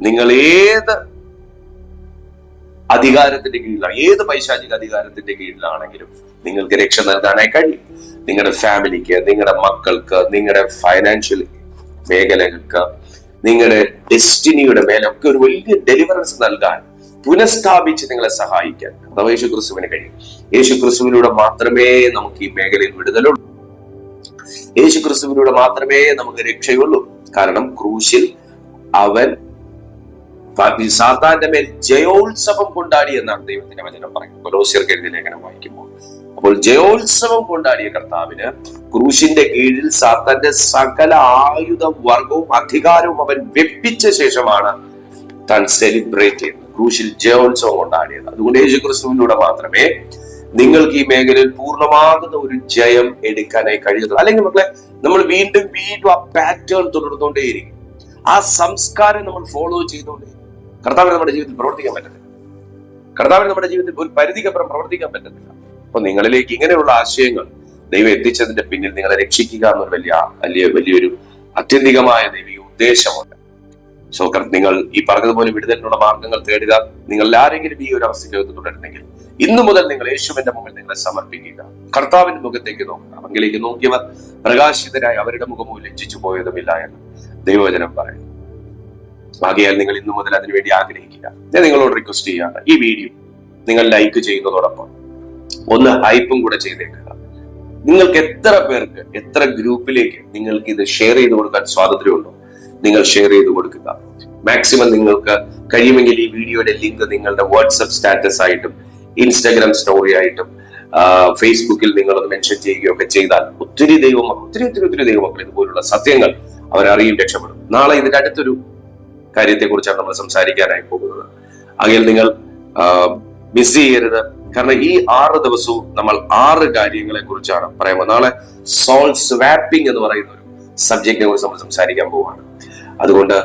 നിങ്ങൾ ഏത് അധികാരത്തിന്റെ കീഴിലാണ്, ഏത് പൈശാചിക അധികാരത്തിന്റെ കീഴിലാണെങ്കിലും നിങ്ങൾക്ക് രക്ഷ നൽകാനായി കഴിയും. നിങ്ങളുടെ ഫാമിലിക്ക്, നിങ്ങളുടെ മക്കൾക്ക്, നിങ്ങളുടെ ഫൈനാൻഷ്യൽ മേഖലകൾക്ക്, നിങ്ങളുടെ ഡെസ്റ്റിനിയുടെ മേലൊക്കെ ഒരു വലിയ ഡെലിവറൻസ് നൽകാൻ, പുനഃസ്ഥാപിച്ച് നിങ്ങളെ സഹായിക്കാൻ അഥവാ യേശുക്രിസ്തുവിന് കഴിയും. യേശുക്രിസ്തുവിലൂടെ മാത്രമേ നമുക്ക് ഈ മേഖലയിൽ വിടുതലുള്ളൂ. യേശുക്രിസ്തുവിലൂടെ മാത്രമേ നമുക്ക് രക്ഷയുള്ളൂ. കാരണം ക്രൂശിൽ അവൻ സാത്താന്റെ മേൽ ജയോത്സവം കൊണ്ടാടി എന്നാണ് ദൈവത്തിന്റെ വചനം പറയുന്നത്. കൊലോസ്യർക്ക് എഴുതിയ ലേഖനം വായിക്കുമ്പോൾ, അപ്പോൾ ജയോത്സവം കൊണ്ടാടിയ കർത്താവിന് ക്രൂശിന്റെ കീഴിൽ സാത്താന്റെ സകല ആയുധ വർഗവും അധികാരവും അവൻ വെപ്പിച്ച ശേഷമാണ് താൻ സെലിബ്രേറ്റ് ചെയ്യുന്നത്. ക്രൂശിൽ ജയോത്സവം കൊണ്ടാടിയത്. അതുകൊണ്ട് യേശുക്രിസ്തുവിലൂടെ മാത്രമേ നിങ്ങൾക്ക് ഈ മേഖലയിൽ പൂർണ്ണമാകുന്ന ഒരു ജയം എടുക്കാനായി കഴിയുള്ളൂ. അല്ലെങ്കിൽ മക്കളെ, നമ്മൾ വീണ്ടും ആ പാറ്റേൺ തുടർന്നുകൊണ്ടേയിരിക്കും. ആ സംസ്കാരം നമ്മൾ ഫോളോ ചെയ്തുകൊണ്ടേ കർത്താവിന് നമ്മുടെ ജീവിതത്തിൽ പ്രവർത്തിക്കാൻ പറ്റത്തില്ല. കർത്താവിന് നമ്മുടെ ജീവിതത്തിൽ ഒരു പരിധിക്കപ്പുറം പ്രവർത്തിക്കാൻ പറ്റത്തില്ല. അപ്പൊ നിങ്ങളിലേക്ക് ഇങ്ങനെയുള്ള ആശയങ്ങൾ ദൈവം എത്തിച്ചതിന്റെ പിന്നിൽ നിങ്ങളെ രക്ഷിക്കുക എന്നൊരു വലിയൊരു അത്യന്തികമായ ദൈവിക ഉദ്ദേശമുണ്ട്. സോ നിങ്ങൾ ഈ പറഞ്ഞതുപോലെ വിടുതലിനുള്ള മാർഗങ്ങൾ തേടുക. നിങ്ങൾ ആരെങ്കിലും ഈ ഒരു അവസ്ഥയ്ക്കകത്ത് തുടരുന്നെങ്കിൽ ഇന്നു മുതൽ നിങ്ങൾ യേശുവിന്റെ മുമ്പിൽ നിങ്ങളെ സമർപ്പിക്കുക. കർത്താവിന്റെ മുഖത്തേക്ക് നോക്കുക. അവങ്കിലേക്ക് നോക്കിയവർ പ്രകാശിതരായി അവരുടെ മുഖമോ ലജ്ജിച്ചു പോയതുമില്ല എന്ന് ദൈവവചനം പറയുന്നു. ആകയാൽ നിങ്ങൾ ഇന്നു മുതൽ അതിനുവേണ്ടി ആഗ്രഹിക്കുക. ഞാൻ നിങ്ങളോട് റിക്വസ്റ്റ് ചെയ്യാണ്, ഈ വീഡിയോ നിങ്ങൾ ലൈക്ക് ചെയ്യുന്നതോടൊപ്പം ഒന്ന് ഹൈപ്പും കൂടെ ചെയ്തേക്കുക. നിങ്ങൾക്ക് എത്ര പേർക്ക്, എത്ര ഗ്രൂപ്പിലേക്ക് നിങ്ങൾക്ക് ഇത് ഷെയർ ചെയ്ത് കൊടുക്കാൻ സ്വാതന്ത്ര്യമുണ്ടോ നിങ്ങൾ ഷെയർ ചെയ്ത് കൊടുക്കുക. മാക്സിമം നിങ്ങൾക്ക് കഴിയുമെങ്കിൽ ഈ വീഡിയോയുടെ ലിങ്ക് നിങ്ങളുടെ വാട്സ്ആപ്പ് സ്റ്റാറ്റസ് ആയിട്ടും ഇൻസ്റ്റാഗ്രാം സ്റ്റോറി ആയിട്ടും ഫേസ്ബുക്കിൽ നിങ്ങളൊന്ന് മെൻഷൻ ചെയ്യുകയൊക്കെ ചെയ്താൽ ഒത്തിരി ദൈവമക്കൾ ഇതുപോലുള്ള സത്യങ്ങൾ അവരറിയും, രക്ഷപ്പെടും. നാളെ ഇതിന്റെ അടുത്തൊരു കാര്യത്തെ കുറിച്ചാണ് നമ്മൾ സംസാരിക്കാനായി പോകുന്നത്. ആകയാൽ നിങ്ങൾ മിസ് ചെയ്യരുത്. കാരണം ഈ 6 ദിവസവും നമ്മൾ 6 കാര്യങ്ങളെ കുറിച്ചാണ് പറയുമ്പോൾ, നാളെ സോൾ സ്വാപ്പിംഗ് എന്ന് പറയുന്ന ഒരു സബ്ജക്റ്റിനെ കുറിച്ച് നമ്മൾ സംസാരിക്കാൻ പോവുകയാണ്. അതുകൊണ്ട്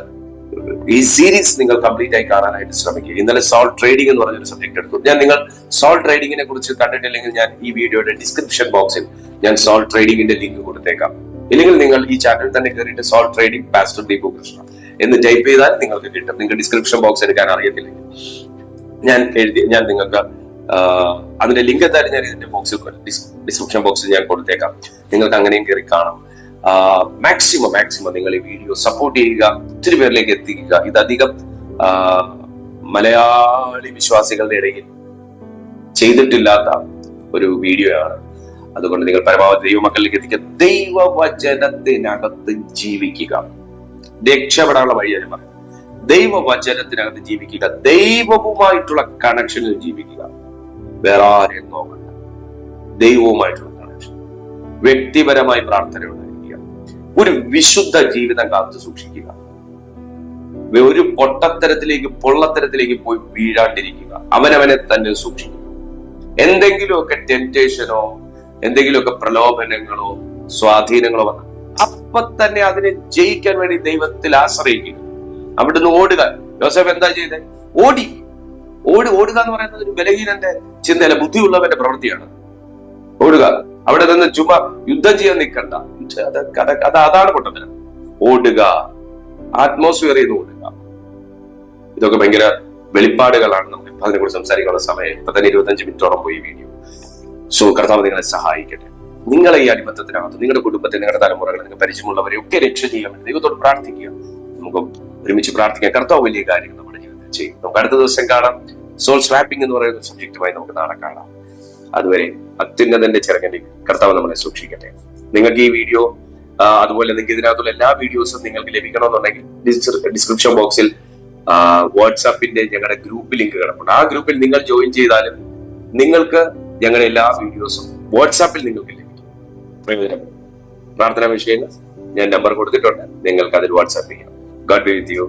ഈ സീരീസ് നിങ്ങൾ കംപ്ലീറ്റ് ആയി കാണാനായിട്ട് ശ്രമിക്കുക. ഇന്നലെ സോൾ ട്രേഡിംഗ് എന്ന് പറഞ്ഞൊരു സബ്ജക്ട് എടുത്തു. നിങ്ങൾ സോൾ ട്രേഡിങ്ങിനെ കുറിച്ച് കണ്ടിട്ടില്ലെങ്കിൽ ഞാൻ ഈ വീഡിയോയുടെ ഡിസ്ക്രിപ്ഷൻ ബോക്സിൽ ഞാൻ സോൾ ട്രേഡിംഗിന്റെ ലിങ്ക് കൊടുത്തേക്കാം. ഇല്ലെങ്കിൽ നിങ്ങൾ ഈ ചാനൽ തന്നെ കയറിയിട്ട് soul trading pastor Deepu Krishna എന്ന് ടൈപ്പ് ചെയ്താൽ നിങ്ങൾക്ക് കിട്ടും. നിങ്ങൾക്ക് ഡിസ്ക്രിപ്ഷൻ ബോക്സ് എടുക്കാൻ അറിയത്തില്ലെങ്കിൽ ഞാൻ നിങ്ങൾക്ക് അതിന്റെ ലിങ്ക് എന്തായാലും ഞാൻ ഇതിന്റെ ഡിസ്ക്രിപ്ഷൻ ബോക്സിൽ ഞാൻ കൊടുത്തേക്കാം. നിങ്ങൾക്ക് അങ്ങനെയും കയറി കാണാം. മാക്സിമം നിങ്ങൾ ഈ വീഡിയോ സപ്പോർട്ട് ചെയ്യുക, ഒത്തിരി പേരിലേക്ക് എത്തിക്കുക. ഇതധികം മലയാളി വിശ്വാസികളുടെ ഇടയിൽ ചെയ്തിട്ടില്ലാത്ത ഒരു വീഡിയോ ആണ്. അതുകൊണ്ട് നിങ്ങൾ പരമാവധി ദൈവമക്കളിലേക്ക് എത്തിക്കുക. ദൈവവചനത്തിനകത്ത് ജീവിക്കുക, രക്ഷപ്പെടാനുള്ള വഴി ഞാൻ പറയും. ദൈവവചനത്തിനകത്ത് ജീവിക്കുക, ദൈവവുമായിട്ടുള്ള കണക്ഷനിൽ ജീവിക്കുക. വേറെ ആരെയും നോക്കണ്ട, ദൈവവുമായിട്ടുള്ള കണക്ഷൻ. വ്യക്തിപരമായി പ്രാർത്ഥന ഉണ്ടായിരിക്കുക, ഒരു വിശുദ്ധ ജീവിതം കാത്തു സൂക്ഷിക്കുക, ഒരു പൊള്ളത്തരത്തിലേക്ക് പോയി വീഴാണ്ടിരിക്കുക, അവനവനെ തന്നെ സൂക്ഷിക്കുക. എന്തെങ്കിലുമൊക്കെ ടെംപ്റ്റേഷനോ എന്തെങ്കിലുമൊക്കെ പ്രലോഭനങ്ങളോ സ്വാധീനങ്ങളോ വന്ന അപ്പൊ തന്നെ അതിനെ ജയിക്കാൻ വേണ്ടി ദൈവത്തിൽ ആശ്രയിക്കുക, അവിടുന്ന് ഓടുക. യോസേഫ് എന്താ ചെയ്തത്? ഓടുക എന്ന് പറയുന്നത് ഒരു ബലഹീനന്റെ ചിന്തയല്ല, ബുദ്ധിയുള്ളവന്റെ പ്രവൃത്തിയാണ്. ഓടുക, അവിടെ നിന്ന് ചുമ്മാ യുദ്ധം ചെയ്യാൻ നിൽക്കണ്ട. അതാണ് പൊട്ടത്തരം. ഓടുക, ആറ്റ്മോസ്ഫിയർ ചെയ്ത് ഓടുക. ഇതൊക്കെ ഭയങ്കര വെളിപ്പാടുകളാണ്. നമുക്ക് അതിനെക്കുറിച്ച് സംസാരിക്കാനുള്ള സമയം ഇപ്പൊ തന്നെ 25 മിനിറ്റോളം പോയി വീഡിയോ. സോ കർത്താവ് നിങ്ങളെ സഹായിക്കട്ടെ. നിങ്ങളെ ഈ അടിമത്തത്തിനകത്ത് നിങ്ങളുടെ കുടുംബത്തെ, നിങ്ങളുടെ തലമുറകളെ, നിങ്ങൾ പരിചയമുള്ളവരെ ഒക്കെ രക്ഷ ചെയ്യാൻ വേണ്ടി ദൈവത്തോട് പ്രാർത്ഥിക്കുക. നമുക്ക് ഒരുമിച്ച് പ്രാർത്ഥിക്കാം. കർത്താവ് വലിയ കാര്യങ്ങൾ നമ്മുടെ ജീവിതത്തിൽ ചെയ്യും. നമുക്ക് അടുത്ത ദിവസം കാണാം. സോൾ സ്വാപ്പിംഗ് എന്ന് പറയുന്ന സബ്ജക്റ്റുമായി നമുക്ക് നാളെ കാണാം. അതുവരെ അത്യുന്നതന്റെ ചിറകന്റെ കർത്താവ് നമ്മളെ സൂക്ഷിക്കട്ടെ. നിങ്ങൾക്ക് ഈ വീഡിയോ അതുപോലെ നിങ്ങൾക്ക് ഇതിനകത്തുള്ള എല്ലാ വീഡിയോസും നിങ്ങൾക്ക് ലഭിക്കണമെന്നുണ്ടെങ്കിൽ ഡിസ്ക്രിപ്ഷൻ ബോക്സിൽ വാട്സാപ്പിന്റെ ഞങ്ങളുടെ ഗ്രൂപ്പ് ലിങ്ക് കിടപ്പുണ്ട്. ആ ഗ്രൂപ്പിൽ നിങ്ങൾ ജോയിൻ ചെയ്താലും നിങ്ങൾക്ക് ഞങ്ങളുടെ എല്ലാ വീഡിയോസും വാട്സാപ്പിൽ നിങ്ങൾക്ക് ലഭിക്കും. പ്രയോജനം. പ്രാർത്ഥനാ വിഷയങ്ങൾ ഞാൻ നമ്പർ കൊടുത്തിട്ടുണ്ട്, നിങ്ങൾക്ക് അതിൽ വാട്സാപ്പ് ചെയ്യാം. God B with you.